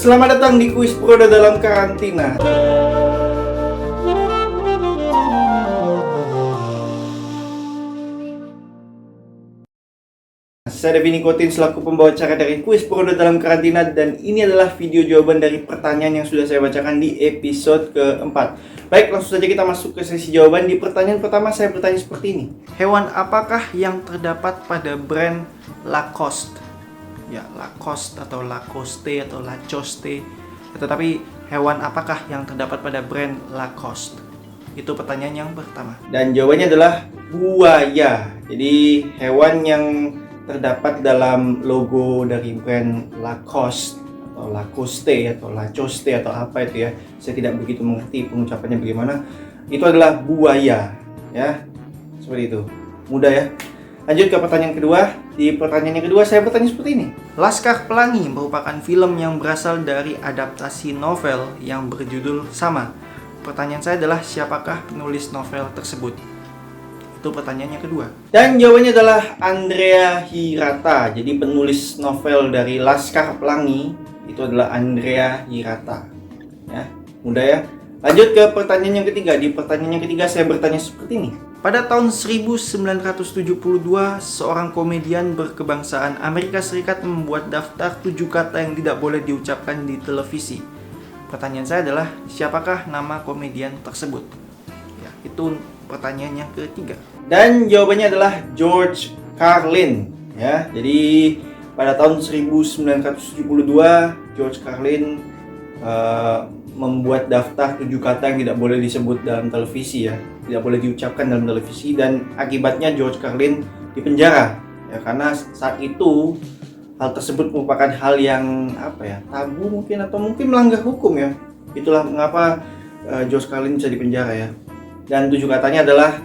Selamat datang di Kuis Proda dalam karantina. Saya Devi Nikotin selaku pembawa acara dari Kuis Proda dalam karantina, dan ini adalah video jawaban dari pertanyaan yang sudah saya bacakan di episode keempat. Baik, langsung saja kita masuk ke sesi jawaban. Di pertanyaan pertama saya bertanya seperti ini. Hewan apakah yang terdapat pada brand Lacoste? Ya, Lacoste atau Lacoste atau Lacoste. Tetapi hewan apakah yang terdapat pada brand Lacoste? Itu pertanyaan yang pertama. Dan jawabannya adalah buaya. Jadi hewan yang terdapat dalam logo dari brand Lacoste atau Lacoste atau Lacoste atau apa itu ya. Saya tidak begitu mengerti pengucapannya bagaimana. Itu adalah buaya, ya. Seperti itu. Mudah ya. Lanjut ke pertanyaan kedua. Di pertanyaan yang kedua saya bertanya seperti ini. Laskar Pelangi merupakan film yang berasal dari adaptasi novel yang berjudul sama. Pertanyaan saya adalah siapakah penulis novel tersebut? Itu pertanyaan yang kedua. Dan jawabannya adalah Andrea Hirata. Jadi penulis novel dari Laskar Pelangi itu adalah Andrea Hirata. Ya, mudah ya. Lanjut ke pertanyaan yang ketiga. Di pertanyaan yang ketiga saya bertanya seperti ini. Pada tahun 1972, seorang komedian berkebangsaan Amerika Serikat membuat daftar 7 kata yang tidak boleh diucapkan di televisi. Pertanyaan saya adalah siapakah nama komedian tersebut? Ya, itu pertanyaan yang ketiga. Dan jawabannya adalah George Carlin, ya. Jadi pada tahun 1972 George Carlin membuat daftar 7 kata yang tidak boleh disebut dalam televisi, ya, tidak boleh diucapkan dalam televisi, dan akibatnya George Carlin dipenjara, ya, karena saat itu hal tersebut merupakan hal yang tabu mungkin, atau mungkin melanggar hukum, ya. Itulah mengapa George Carlin bisa dipenjara, ya. Dan 7 katanya adalah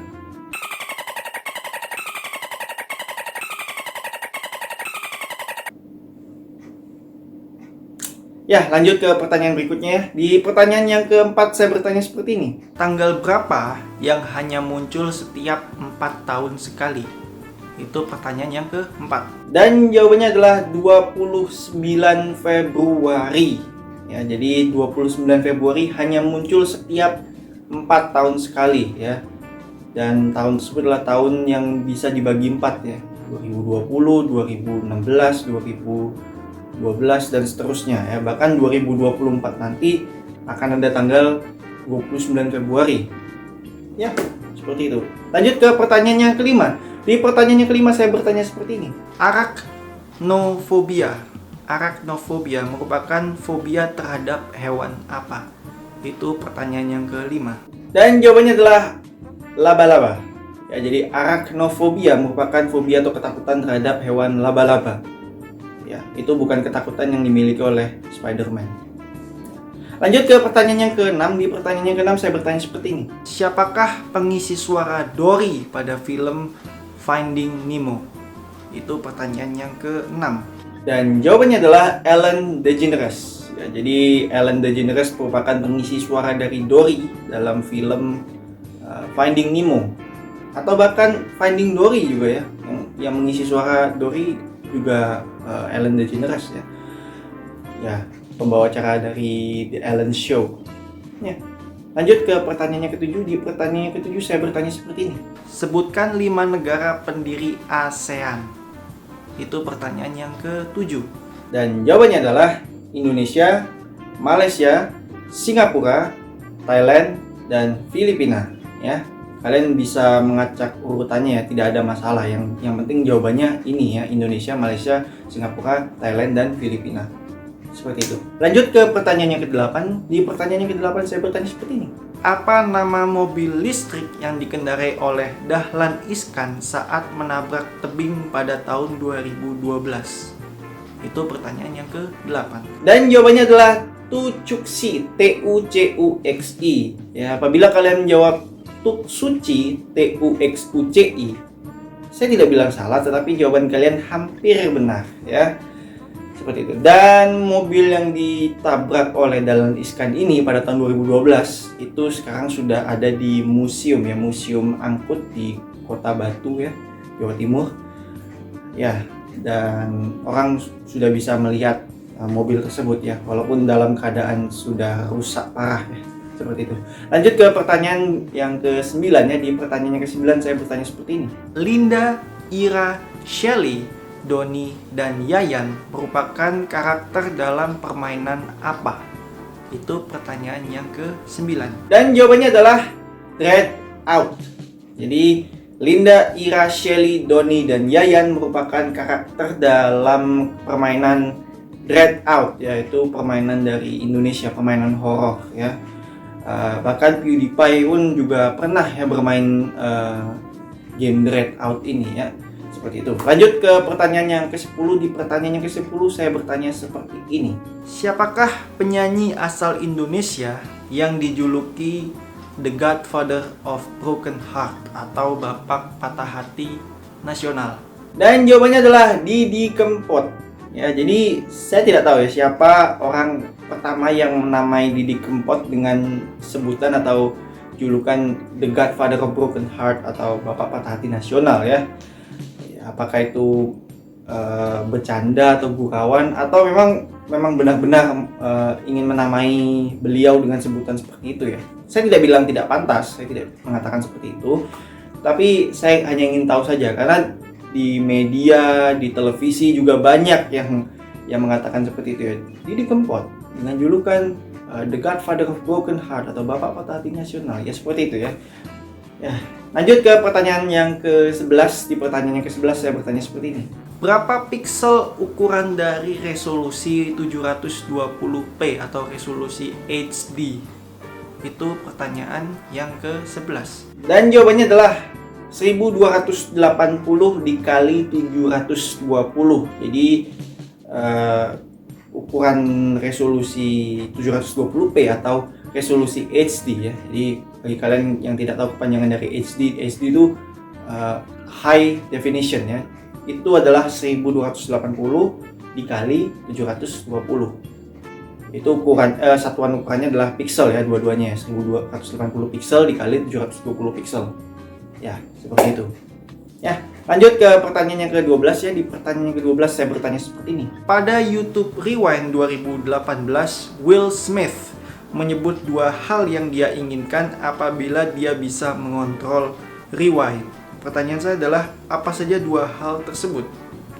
ya, lanjut ke pertanyaan berikutnya ya. Di pertanyaan yang keempat saya bertanya seperti ini. Tanggal berapa yang hanya muncul setiap 4 tahun sekali? Itu pertanyaan yang keempat. Dan jawabannya adalah 29 Februari. Ya, jadi 29 Februari hanya muncul setiap 4 tahun sekali, ya. Dan tahun tersebut adalah tahun yang bisa dibagi 4, ya. 2020, 2016, 2012 dan seterusnya, ya. Bahkan 2024 nanti akan ada tanggal 29 Februari. Ya, seperti itu. Lanjut ke pertanyaan yang kelima. Di pertanyaan yang kelima saya bertanya seperti ini. Arachnofobia merupakan fobia terhadap hewan apa? Itu pertanyaan yang kelima. Dan jawabannya adalah laba-laba. Ya, jadi arachnofobia merupakan fobia atau ketakutan terhadap hewan laba-laba. Ya, itu bukan ketakutan yang dimiliki oleh Spider-Man. Lanjut ke pertanyaan yang ke-6. Di pertanyaan yang ke-6 saya bertanya seperti ini. Siapakah pengisi suara Dory pada film Finding Nemo? Itu pertanyaan yang ke-6. Dan jawabannya adalah Ellen DeGeneres. Ya, jadi Ellen DeGeneres merupakan pengisi suara dari Dory dalam film Finding Nemo, atau bahkan Finding Dory juga, ya. Yang mengisi suara Dory juga Ellen DeGeneres, ya. Ya, pembawa acara dari The Ellen Show. Ya. Lanjut ke pertanyaan yang ke-7. Di pertanyaan yang ke-7 saya bertanya seperti ini. Sebutkan 5 negara pendiri ASEAN. Itu pertanyaan yang ke-7. Dan jawabannya adalah Indonesia, Malaysia, Singapura, Thailand, dan Filipina, ya. Kalian bisa mengacak urutannya, ya, tidak ada masalah. Yang penting jawabannya ini, ya, Indonesia, Malaysia, Singapura, Thailand, dan Filipina. Seperti itu. Lanjut ke pertanyaan yang ke-8. Di pertanyaan yang ke-8 saya bertanya seperti ini. Apa nama mobil listrik yang dikendarai oleh Dahlan Iskan saat menabrak tebing pada tahun 2012? Itu pertanyaan yang ke-8. Dan jawabannya adalah Tucuxi, Tucuxi. Ya, apabila kalian menjawab Tuxuci, Tuxuci, saya tidak bilang salah, tetapi jawaban kalian hampir benar, ya. Seperti itu. Dan mobil yang ditabrak oleh Dahlan Iskan ini pada tahun 2012 itu sekarang sudah ada di museum, ya, Museum Angkut di Kota Batu, ya, Jawa Timur. Ya, dan orang sudah bisa melihat mobil tersebut ya, walaupun dalam keadaan sudah rusak parah ya, seperti itu. Lanjut ke pertanyaan yang ke-9 ya. Di pertanyaan yang ke-9 saya bertanya seperti ini. Linda, Ira, Shelly, Doni, dan Yayan merupakan karakter dalam permainan apa? Itu pertanyaan yang ke-9. Dan jawabannya adalah Dread Out. Jadi Linda, Ira, Shelly, Doni, dan Yayan merupakan karakter dalam permainan Dread Out, yaitu permainan dari Indonesia, permainan horor ya. Bahkan PewDiePie pun juga pernah ya bermain game Dread Out ini ya. Seperti itu. Lanjut ke pertanyaan yang ke-10. Di pertanyaan yang ke-10 saya bertanya seperti ini. Siapakah penyanyi asal Indonesia yang dijuluki The Godfather of Broken Heart atau Bapak Patah Hati Nasional? Dan jawabannya adalah Didi Kempot. Ya, jadi saya tidak tahu ya siapa orang pertama yang menamai Didi Kempot dengan sebutan atau julukan The Godfather of Broken Heart atau Bapak Patah Hati Nasional ya. Apakah itu bercanda atau gurauan atau memang benar-benar ingin menamai beliau dengan sebutan seperti itu ya. Saya tidak bilang tidak pantas, saya tidak mengatakan seperti itu, tapi saya hanya ingin tahu saja karena di media, di televisi juga banyak yang mengatakan seperti itu ya. Didi Kempot dengan julukan The Godfather of Broken Heart atau Bapak Patah Hati Nasional ya, seperti itu ya. Ya, lanjut ke pertanyaan yang ke-11. Di pertanyaan yang ke-11 saya bertanya seperti ini. Berapa piksel ukuran dari resolusi 720p atau resolusi HD? Itu pertanyaan yang ke-11. Dan jawabannya adalah 1280 dikali 720. Jadi ukuran resolusi 720p atau resolusi HD ya. Jadi bagi kalian yang tidak tahu kepanjangan dari HD itu high definition ya. Itu adalah 1280 dikali 720. Itu ukuran satuan ukurannya adalah pixel ya, dua-duanya ya. 1280 pixel dikali 720 pixel. Ya, seperti itu. Ya, lanjut ke pertanyaan yang ke-12 ya. Di pertanyaan yang ke-12 saya bertanya seperti ini. Pada YouTube Rewind 2018, Will Smith menyebut dua hal yang dia inginkan apabila dia bisa mengontrol Rewind. Pertanyaan saya adalah, apa saja dua hal tersebut?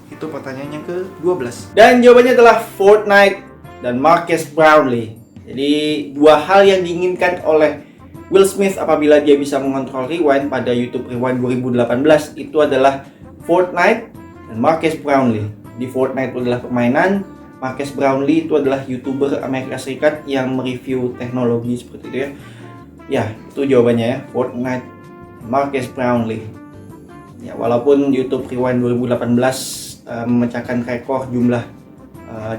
Itu pertanyaan yang ke-12. Dan jawabannya adalah Fortnite dan Marques Brownlee. Jadi dua hal yang diinginkan oleh Will Smith apabila dia bisa mengontrol Rewind pada YouTube Rewind 2018 itu adalah Fortnite dan Marques Brownlee. Di Fortnite itu adalah permainan, Marques Brownlee itu adalah YouTuber Amerika Serikat yang mereview teknologi seperti itu ya. Ya, itu jawabannya ya, Fortnite, Marques Brownlee. Ya, walaupun YouTube Rewind 2018 memecahkan rekor jumlah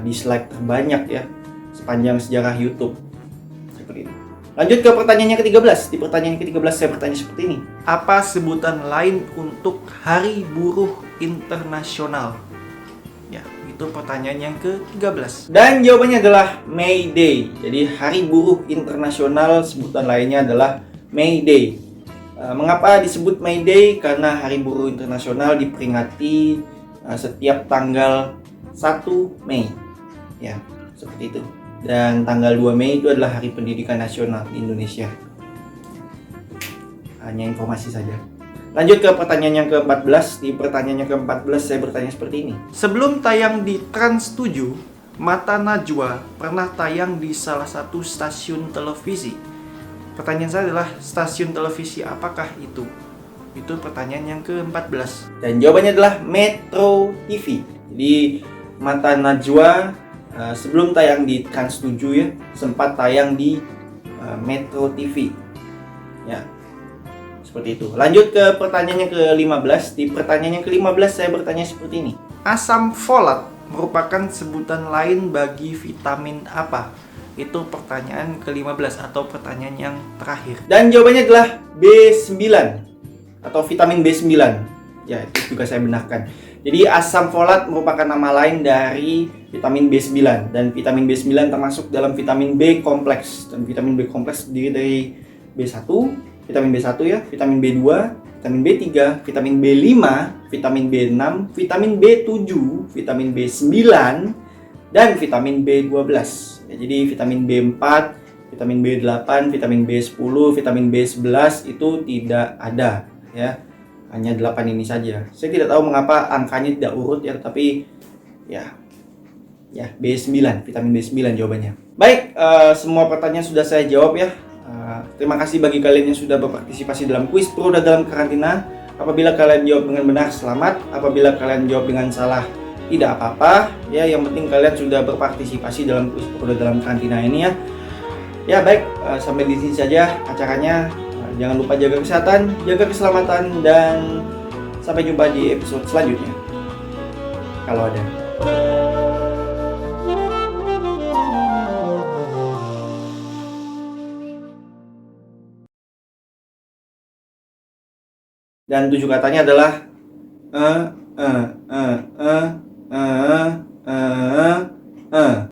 dislike terbanyak ya sepanjang sejarah YouTube. Seperti itu. Lanjut ke pertanyaan yang ke-13. Di pertanyaan yang ke-13 saya bertanya seperti ini. Apa sebutan lain untuk Hari Buruh Internasional? Ya, itu pertanyaan yang ke-13. Dan jawabannya adalah May Day. Jadi Hari Buruh Internasional sebutan lainnya adalah May Day. Mengapa disebut May Day? Karena Hari Buruh Internasional diperingati setiap tanggal 1 Mei. Ya, seperti itu. Dan tanggal 2 Mei itu adalah Hari Pendidikan Nasional di Indonesia. Hanya informasi saja. Lanjut ke pertanyaan yang ke-14. Di pertanyaan yang ke-14 saya bertanya seperti ini. Sebelum tayang di Trans 7, Mata Najwa pernah tayang di salah satu stasiun televisi. Pertanyaan saya adalah, stasiun televisi apakah itu? Itu pertanyaan yang ke-14. Dan jawabannya adalah Metro TV. Jadi Mata Najwa sebelum tayang di Trans 7 ya, sempat tayang di Metro TV. Ya, seperti itu. Lanjut ke pertanyaan yang ke-15. Di pertanyaan yang ke-15 saya bertanya seperti ini. Asam folat merupakan sebutan lain bagi vitamin apa? Itu pertanyaan ke-15 atau pertanyaan yang terakhir. Dan jawabannya adalah B9 atau vitamin B9. Ya, itu juga saya benarkan. Jadi asam folat merupakan nama lain dari vitamin B9 dan vitamin B9 termasuk dalam vitamin B kompleks. Dan vitamin B kompleks terdiri dari B1, vitamin B1 ya, vitamin B2, vitamin B3, vitamin B5, vitamin B6, vitamin B7, vitamin B9, dan vitamin B12. Ya, jadi vitamin B4, vitamin B8, vitamin B10, vitamin B11 itu tidak ada ya. Hanya 8 ini saja. Saya tidak tahu mengapa angkanya tidak urut ya, tapi ya B9, vitamin B9 jawabannya. Baik, semua pertanyaan sudah saya jawab ya. Terima kasih bagi kalian yang sudah berpartisipasi dalam kuis Peruda dalam karantina. Apabila kalian jawab dengan benar, selamat. Apabila kalian jawab dengan salah, tidak apa-apa. Ya, yang penting kalian sudah berpartisipasi dalam kuis Peruda dalam karantina ini ya. Ya baik, sampai di sini saja acaranya. Jangan lupa jaga kesehatan, jaga keselamatan, dan sampai jumpa di episode selanjutnya. Kalau ada. Dan 7 katanya adalah eh